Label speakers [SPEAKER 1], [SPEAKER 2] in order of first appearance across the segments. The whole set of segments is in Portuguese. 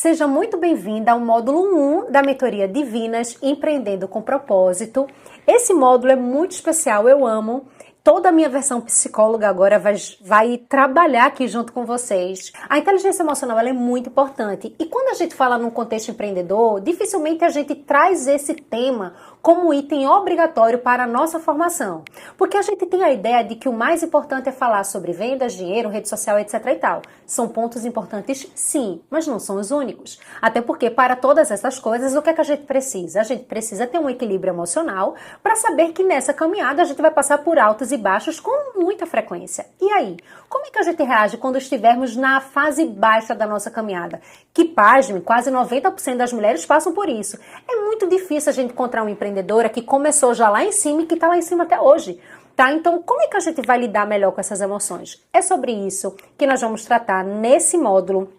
[SPEAKER 1] Seja muito bem-vinda ao módulo 1 da mentoria Divinas Empreendendo com Propósito. Esse módulo é muito especial, eu amo. Toda a minha versão psicóloga agora vai trabalhar aqui junto com vocês. A inteligência emocional ela é muito importante. E quando a gente fala num contexto empreendedor, dificilmente a gente traz esse tema como item obrigatório para a nossa formação. Porque a gente tem a ideia de que o mais importante é falar sobre vendas, dinheiro, rede social, etc e tal. São pontos importantes, sim, mas não são os únicos. Até porque para todas essas coisas, o que é que a gente precisa? A gente precisa ter um equilíbrio emocional para saber que nessa caminhada a gente vai passar por altos e baixos com muita frequência. E aí, como é que a gente reage quando estivermos na fase baixa da nossa caminhada? Que, pasme, quase 90% das mulheres passam por isso. É muito difícil a gente encontrar uma empreendedora que começou já lá em cima e que está lá em cima até hoje. Tá? Então, como é que a gente vai lidar melhor com essas emoções? É sobre isso que nós vamos tratar nesse módulo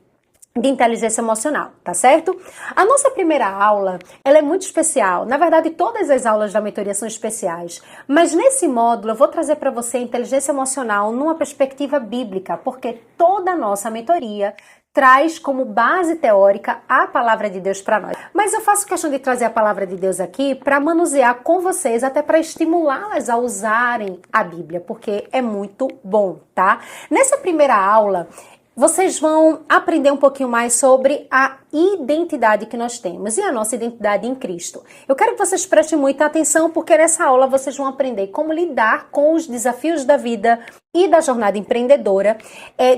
[SPEAKER 1] de inteligência emocional, tá certo? A nossa primeira aula, ela é muito especial. Na verdade, todas as aulas da mentoria são especiais. Mas nesse módulo, eu vou trazer para você a inteligência emocional numa perspectiva bíblica, porque toda a nossa mentoria traz como base teórica a palavra de Deus para nós. Mas eu faço questão de trazer a palavra de Deus aqui para manusear com vocês, até para estimulá-las a usarem a Bíblia, porque é muito bom, tá? Nessa primeira aula, vocês vão aprender um pouquinho mais sobre a identidade que nós temos e a nossa identidade em Cristo. Eu quero que vocês prestem muita atenção porque nessa aula vocês vão aprender como lidar com os desafios da vida e da jornada empreendedora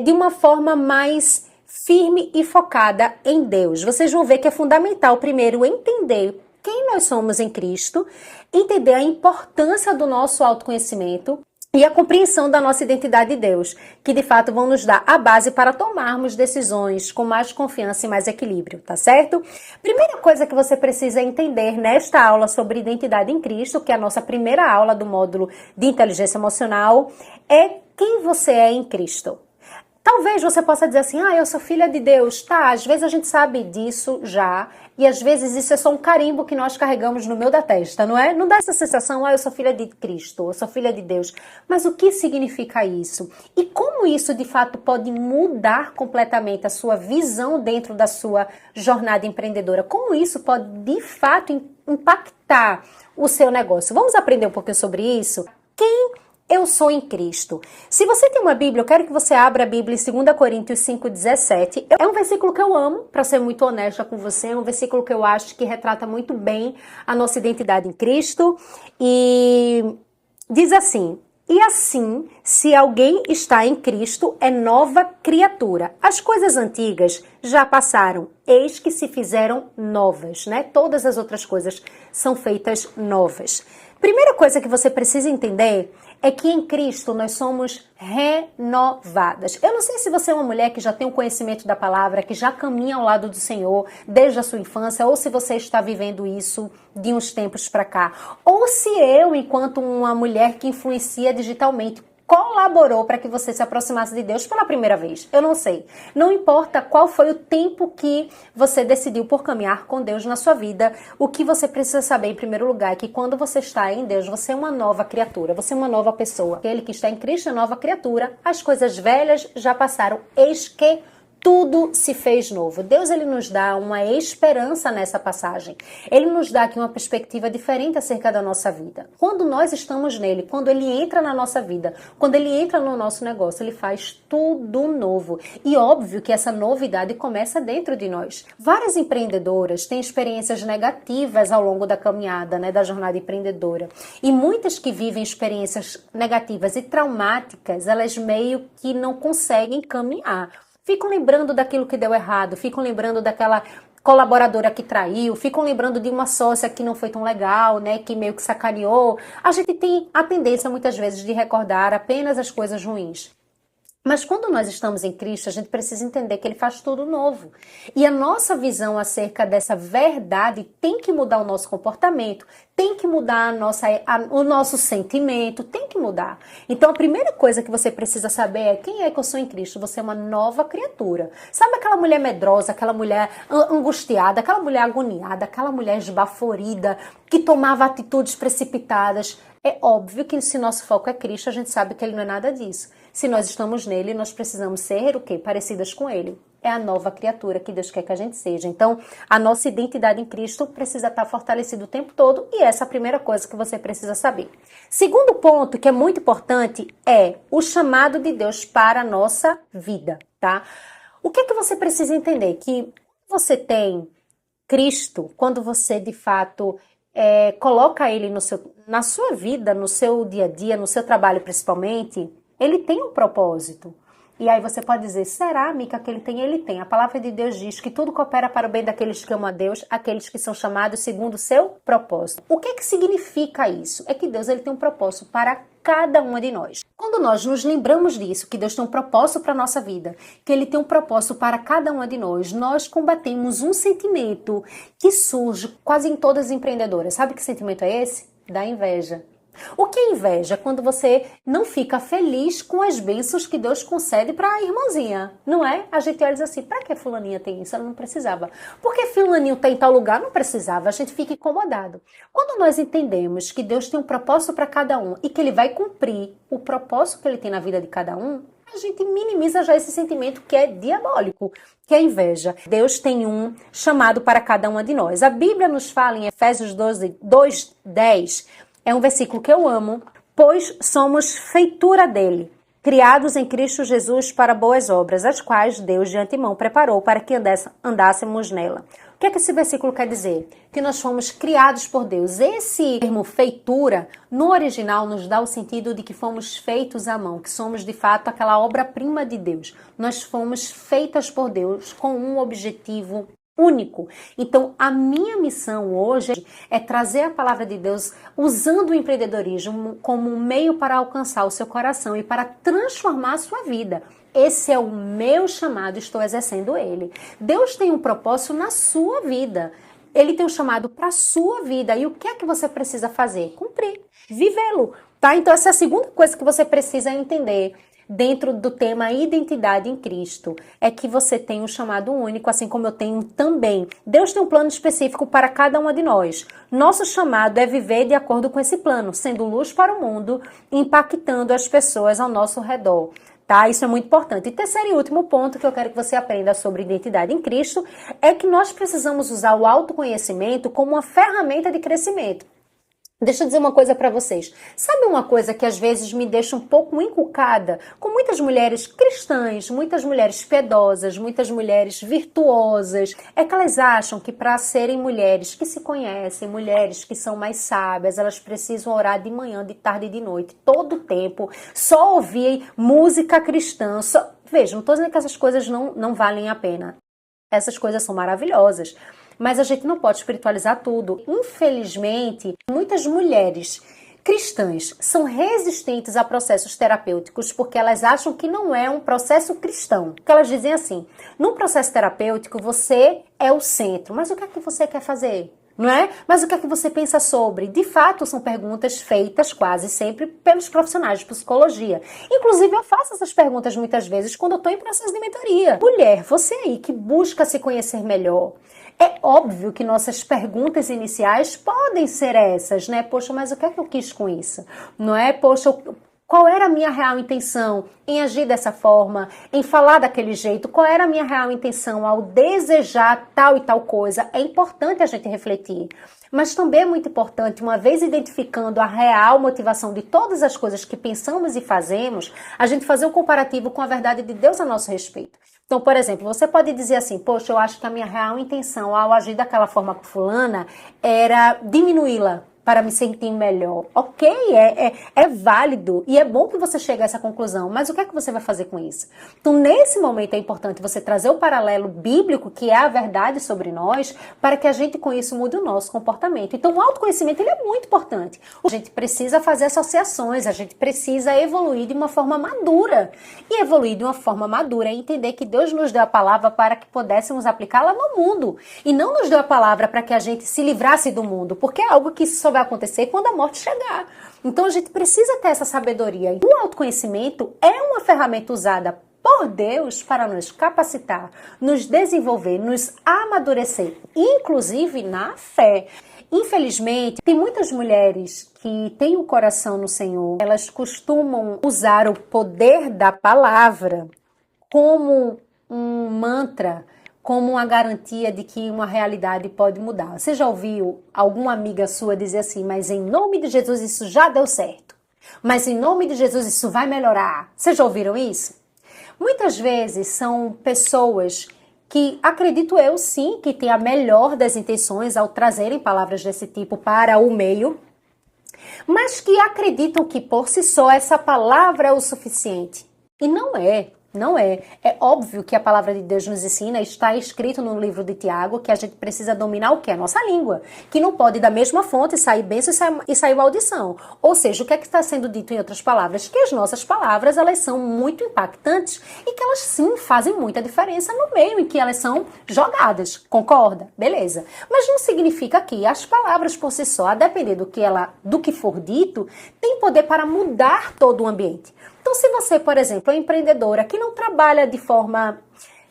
[SPEAKER 1] de uma forma mais firme e focada em Deus. Vocês vão ver que é fundamental primeiro entender quem nós somos em Cristo, entender a importância do nosso autoconhecimento e a compreensão da nossa identidade de Deus, que de fato vão nos dar a base para tomarmos decisões com mais confiança e mais equilíbrio, tá certo? Primeira coisa que você precisa entender nesta aula sobre identidade em Cristo, que é a nossa primeira aula do módulo de inteligência emocional, é quem você é em Cristo. Talvez você possa dizer assim, eu sou filha de Deus. Tá, às vezes a gente sabe disso já, e às vezes isso é só um carimbo que nós carregamos no meio da testa, não é? Não dá essa sensação, eu sou filha de Cristo, eu sou filha de Deus. Mas o que significa isso? E como isso de fato pode mudar completamente a sua visão dentro da sua jornada empreendedora? Como isso pode de fato impactar o seu negócio? Vamos aprender um pouquinho sobre isso? Quem eu sou em Cristo. Se você tem uma Bíblia, eu quero que você abra a Bíblia em 2 Coríntios 5,17. É um versículo que eu amo, para ser muito honesta com você. É um versículo que eu acho que retrata muito bem a nossa identidade em Cristo. E diz assim: e assim, se alguém está em Cristo, é nova criatura. As coisas antigas já passaram, eis que se fizeram novas, né? Todas as outras coisas são feitas novas. Primeira coisa que você precisa entender é que em Cristo nós somos renovadas. Eu não sei se você é uma mulher que já tem um conhecimento da palavra, que já caminha ao lado do Senhor desde a sua infância, ou se você está vivendo isso de uns tempos para cá. Ou se eu, enquanto uma mulher que influencia digitalmente, colaborou para que você se aproximasse de Deus pela primeira vez. Eu não sei. Não importa qual foi o tempo que você decidiu por caminhar com Deus na sua vida, o que você precisa saber em primeiro lugar é que quando você está em Deus, você é uma nova criatura, você é uma nova pessoa. Aquele que está em Cristo é nova criatura, as coisas velhas já passaram, eis que tudo se fez novo. Deus, ele nos dá uma esperança nessa passagem. Ele nos dá aqui uma perspectiva diferente acerca da nossa vida. Quando nós estamos nele, quando ele entra na nossa vida, quando ele entra no nosso negócio, ele faz tudo novo. E óbvio que essa novidade começa dentro de nós. Várias empreendedoras têm experiências negativas ao longo da caminhada, né, da jornada empreendedora. E muitas que vivem experiências negativas e traumáticas, elas meio que não conseguem caminhar. Ficam lembrando daquilo que deu errado, ficam lembrando daquela colaboradora que traiu, ficam lembrando de uma sócia que não foi tão legal, né, que meio que sacaneou. A gente tem a tendência muitas vezes de recordar apenas as coisas ruins. Mas quando nós estamos em Cristo, a gente precisa entender que ele faz tudo novo. E a nossa visão acerca dessa verdade tem que mudar o nosso comportamento, tem que mudar o nosso sentimento, tem que mudar. Então a primeira coisa que você precisa saber é quem é que eu sou em Cristo. Você é uma nova criatura. Sabe aquela mulher medrosa, aquela mulher angustiada, aquela mulher agoniada, aquela mulher esbaforida, que tomava atitudes precipitadas? É óbvio que se nosso foco é Cristo, a gente sabe que ele não é nada disso. Se nós estamos nele, nós precisamos ser o quê? Parecidas com ele. é a nova criatura que Deus quer que a gente seja. Então, a nossa identidade em Cristo precisa estar fortalecida o tempo todo e essa é a primeira coisa que você precisa saber. Segundo ponto, que é muito importante, é o chamado de Deus para a nossa vida, tá? O que é que você precisa entender? Que você tem Cristo, quando você de fato coloca ele na sua vida, no seu dia a dia, no seu trabalho principalmente, ele tem um propósito. E aí você pode dizer, será, Mica, que ele tem? Ele tem. A palavra de Deus diz que tudo coopera para o bem daqueles que amam a Deus, aqueles que são chamados segundo o seu propósito. O que significa isso? É que Deus ele tem um propósito para cada uma de nós. Quando nós nos lembramos disso, que Deus tem um propósito para a nossa vida, que Ele tem um propósito para cada uma de nós combatemos um sentimento que surge quase em todas as empreendedoras. Sabe que sentimento é esse? Da inveja. O que é inveja? Quando você não fica feliz com as bênçãos que Deus concede para a irmãzinha, não é? A gente olha e diz assim, para que a fulaninha tem isso? Ela não precisava. Porque fulaninho está em tal lugar? Não precisava. A gente fica incomodado. Quando nós entendemos que Deus tem um propósito para cada um e que Ele vai cumprir o propósito que Ele tem na vida de cada um, a gente minimiza já esse sentimento que é diabólico, que é a inveja. Deus tem um chamado para cada uma de nós. A Bíblia nos fala em Efésios 2:10, é um versículo que eu amo, pois somos feitura dele, criados em Cristo Jesus para boas obras, as quais Deus de antemão preparou para que andássemos nela. O que é que esse versículo quer dizer? Que nós fomos criados por Deus. Esse termo feitura, no original, nos dá o sentido de que fomos feitos à mão, que somos de fato aquela obra-prima de Deus. Nós fomos feitas por Deus com um objetivo único. Então, a minha missão hoje é trazer a palavra de Deus usando o empreendedorismo como um meio para alcançar o seu coração e para transformar a sua vida. Esse é o meu chamado, estou exercendo ele. Deus tem um propósito na sua vida. Ele tem um chamado para a sua vida. E o que é que você precisa fazer? Cumprir, vivê-lo, tá? Então, essa é a segunda coisa que você precisa entender dentro do tema identidade em Cristo, é que você tem um chamado único, assim como eu tenho também. Deus tem um plano específico para cada uma de nós. Nosso chamado é viver de acordo com esse plano, sendo luz para o mundo, impactando as pessoas ao nosso redor. Tá? Isso é muito importante. E terceiro e último ponto que eu quero que você aprenda sobre identidade em Cristo é que nós precisamos usar o autoconhecimento como uma ferramenta de crescimento. Deixa eu dizer uma coisa para vocês. Sabe uma coisa que às vezes me deixa um pouco encucada? Com muitas mulheres cristãs, muitas mulheres piedosas, muitas mulheres virtuosas, é que elas acham que para serem mulheres que se conhecem, mulheres que são mais sábias, elas precisam orar de manhã, de tarde e de noite, todo o tempo, só ouvir música cristã. Veja, não estou dizendo que essas coisas não valem a pena. Essas coisas são maravilhosas. Mas a gente não pode espiritualizar tudo. Infelizmente, muitas mulheres cristãs são resistentes a processos terapêuticos porque elas acham que não é um processo cristão. Porque elas dizem assim, num processo terapêutico você é o centro, mas o que é que você quer fazer? Não é? Mas o que é que você pensa sobre? De fato, são perguntas feitas quase sempre pelos profissionais de psicologia. Inclusive, eu faço essas perguntas muitas vezes quando eu estou em processo de mentoria. Mulher, você aí que busca se conhecer melhor, é óbvio que nossas perguntas iniciais podem ser essas, né? Poxa, mas o que é que eu quis com isso? Não é? Poxa, qual era a minha real intenção em agir dessa forma, em falar daquele jeito? Qual era a minha real intenção ao desejar tal e tal coisa? É importante a gente refletir. Mas também é muito importante, uma vez identificando a real motivação de todas as coisas que pensamos e fazemos, a gente fazer um comparativo com a verdade de Deus a nosso respeito. Então, por exemplo, você pode dizer assim, poxa, eu acho que a minha real intenção ao agir daquela forma com fulana era diminuí-la para me sentir melhor. Ok, é válido e é bom que você chegue a essa conclusão, mas o que é que você vai fazer com isso? Então, nesse momento é importante você trazer o paralelo bíblico, que é a verdade sobre nós, para que a gente com isso mude o nosso comportamento. Então, o autoconhecimento ele é muito importante. A gente precisa fazer associações, a gente precisa evoluir de uma forma madura. E evoluir de uma forma madura é entender que Deus nos deu a palavra para que pudéssemos aplicá-la no mundo. E não nos deu a palavra para que a gente se livrasse do mundo, porque é algo que só vai acontecer quando a morte chegar. Então a gente precisa ter essa sabedoria. O autoconhecimento é uma ferramenta usada por Deus para nos capacitar, nos desenvolver, nos amadurecer, inclusive na fé. Infelizmente, tem muitas mulheres que têm o coração no Senhor, elas costumam usar o poder da palavra como um mantra como uma garantia de que uma realidade pode mudar. Você já ouviu alguma amiga sua dizer assim, mas em nome de Jesus isso já deu certo? Mas em nome de Jesus isso vai melhorar? Vocês já ouviram isso? Muitas vezes são pessoas que, acredito eu sim, que têm a melhor das intenções ao trazerem palavras desse tipo para o meio, mas que acreditam que por si só essa palavra é o suficiente. E não é. Não é. É óbvio que a palavra de Deus nos ensina, está escrito no livro de Tiago, que a gente precisa dominar o quê? A nossa língua. Que não pode da mesma fonte sair bênção e sair maldição. Ou seja, o que é que está sendo dito em outras palavras? Que as nossas palavras, elas são muito impactantes e que elas sim fazem muita diferença no meio em que elas são jogadas. Concorda? Beleza. Mas não significa que as palavras por si só, a depender do que for dito, tem poder para mudar todo o ambiente. Então, se você, por exemplo, é empreendedora que não trabalha de forma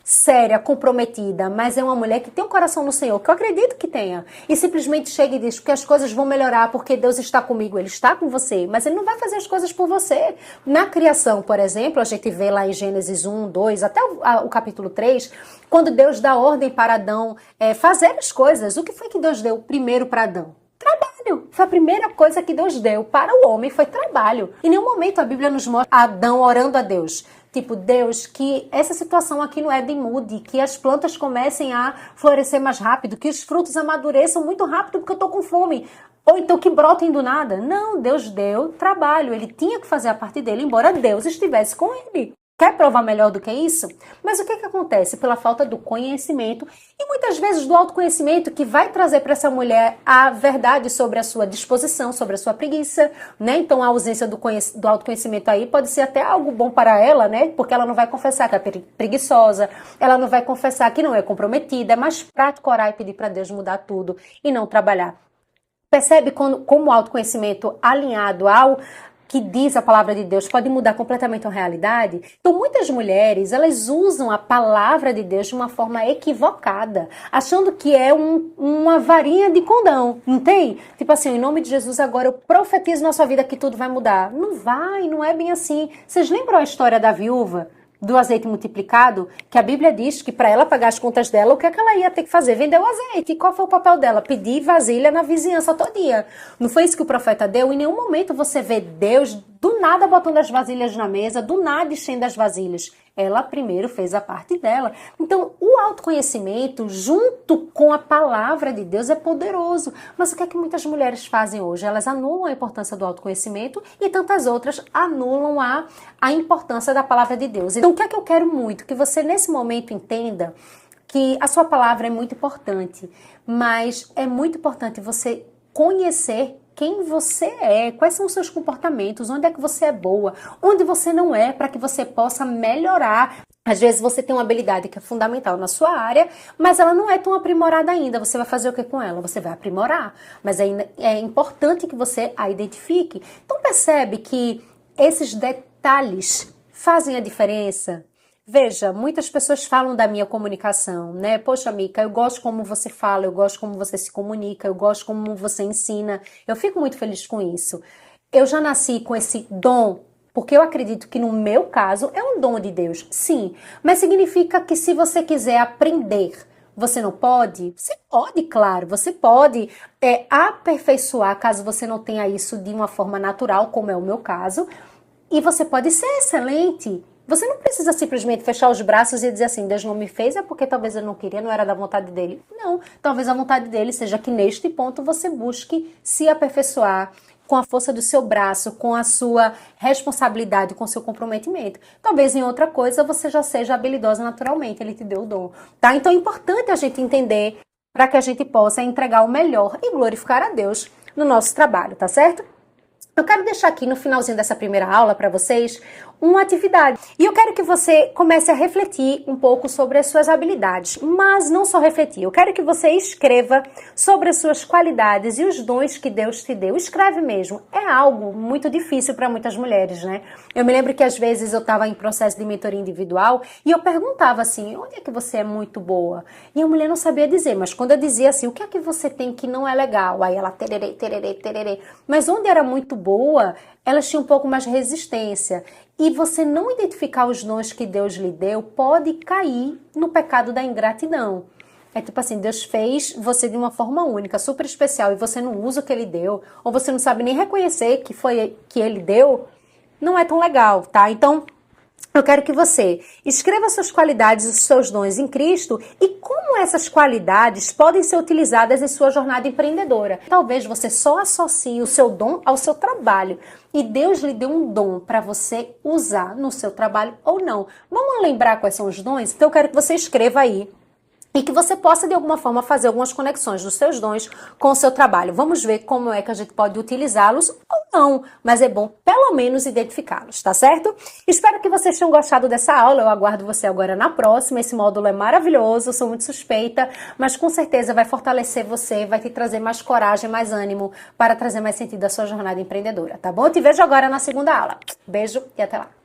[SPEAKER 1] séria, comprometida, mas é uma mulher que tem um coração no Senhor, que eu acredito que tenha, e simplesmente chega e diz que as coisas vão melhorar porque Deus está comigo, Ele está com você, mas Ele não vai fazer as coisas por você. Na criação, por exemplo, a gente vê lá em Gênesis 1, 2, até o capítulo 3, quando Deus dá ordem para Adão fazer as coisas. O que foi que Deus deu primeiro para Adão? Trabalho. Foi a primeira coisa que Deus deu para o homem, foi trabalho. Em nenhum momento a Bíblia nos mostra Adão orando a Deus. Tipo, Deus, que essa situação aqui no Éden mude, que as plantas comecem a florescer mais rápido, que os frutos amadureçam muito rápido porque eu tô com fome. Ou então que brotem do nada. Não, Deus deu trabalho. Ele tinha que fazer a parte dele, embora Deus estivesse com ele. Quer provar melhor do que isso? Mas o que acontece? Pela falta do conhecimento e muitas vezes do autoconhecimento que vai trazer para essa mulher a verdade sobre a sua disposição, sobre a sua preguiça, né? Então a ausência do autoconhecimento aí pode ser até algo bom para ela, né? Porque ela não vai confessar que é preguiçosa, ela não vai confessar que não é comprometida, é mais prático orar e pedir para Deus mudar tudo e não trabalhar. Percebe como o autoconhecimento alinhado ao que diz a palavra de Deus pode mudar completamente a realidade? Então muitas mulheres, elas usam a palavra de Deus de uma forma equivocada, achando que é uma varinha de condão, não tem? Tipo assim, em nome de Jesus agora eu profetizo na sua vida que tudo vai mudar. Não vai, não é bem assim. Vocês lembram a história da viúva? Do azeite multiplicado, que a Bíblia diz que para ela pagar as contas dela, o que é que ela ia ter que fazer? Vender o azeite. E qual foi o papel dela? Pedir vasilha na vizinhança todo dia. Não foi isso que o profeta deu? Em nenhum momento você vê Deus do nada botando as vasilhas na mesa, do nada enchendo as vasilhas. Ela primeiro fez a parte dela. Então, o autoconhecimento, junto com a palavra de Deus, é poderoso. Mas o que é que muitas mulheres fazem hoje? Elas anulam a importância do autoconhecimento e tantas outras anulam a importância da palavra de Deus. Então, o que é que eu quero muito? Que você, nesse momento, entenda que a sua palavra é muito importante, mas é muito importante você conhecer quem você é, quais são os seus comportamentos, onde é que você é boa, onde você não é, para que você possa melhorar. Às vezes você tem uma habilidade que é fundamental na sua área, mas ela não é tão aprimorada ainda. Você vai fazer o que com ela? Você vai aprimorar, mas é importante que você a identifique. Então percebe que esses detalhes fazem a diferença. Veja, muitas pessoas falam da minha comunicação, né? Poxa, Mica, eu gosto como você fala, eu gosto como você se comunica, eu gosto como você ensina. Eu fico muito feliz com isso. Eu já nasci com esse dom, porque eu acredito que no meu caso é um dom de Deus, sim. Mas significa que se você quiser aprender, você não pode? Você pode, claro, você pode aperfeiçoar caso você não tenha isso de uma forma natural, como é o meu caso. E você pode ser excelente. Você não precisa simplesmente fechar os braços e dizer assim, Deus não me fez, é porque talvez ele não queria, não era da vontade dele. Não, talvez a vontade dele seja que neste ponto você busque se aperfeiçoar com a força do seu braço, com a sua responsabilidade, com o seu comprometimento. Talvez em outra coisa você já seja habilidosa naturalmente, ele te deu o dom, tá? Então é importante a gente entender para que a gente possa entregar o melhor e glorificar a Deus no nosso trabalho, tá certo? Eu quero deixar aqui no finalzinho dessa primeira aula para vocês uma atividade. E eu quero que você comece a refletir um pouco sobre as suas habilidades, mas não só refletir. Eu quero que você escreva sobre as suas qualidades e os dons que Deus te deu. Escreve mesmo. É algo muito difícil para muitas mulheres, né? Eu me lembro que às vezes eu estava em processo de mentoria individual e eu perguntava assim, onde é que você é muito boa? E a mulher não sabia dizer, mas quando eu dizia assim, o que é que você tem que não é legal? Aí ela tererê, tererê, tererê. Mas onde era muito boa, elas tinham um pouco mais de resistência. E você não identificar os dons que Deus lhe deu pode cair no pecado da ingratidão. É tipo assim, Deus fez você de uma forma única, super especial, e você não usa o que Ele deu, ou você não sabe nem reconhecer que foi que Ele deu, não é tão legal, tá? Então, eu quero que você escreva suas qualidades e seus dons em Cristo e como essas qualidades podem ser utilizadas em sua jornada empreendedora. Talvez você só associe o seu dom ao seu trabalho e Deus lhe deu um dom para você usar no seu trabalho ou não. Vamos lembrar quais são os dons? Então eu quero que você escreva aí e que você possa, de alguma forma, fazer algumas conexões dos seus dons com o seu trabalho. Vamos ver como é que a gente pode utilizá-los ou não, mas é bom, pelo menos, identificá-los, tá certo? Espero que vocês tenham gostado dessa aula, eu aguardo você agora na próxima. Esse módulo é maravilhoso, eu sou muito suspeita, mas com certeza vai fortalecer você, vai te trazer mais coragem, mais ânimo para trazer mais sentido à sua jornada empreendedora, tá bom? Eu te vejo agora na segunda aula. Beijo e até lá!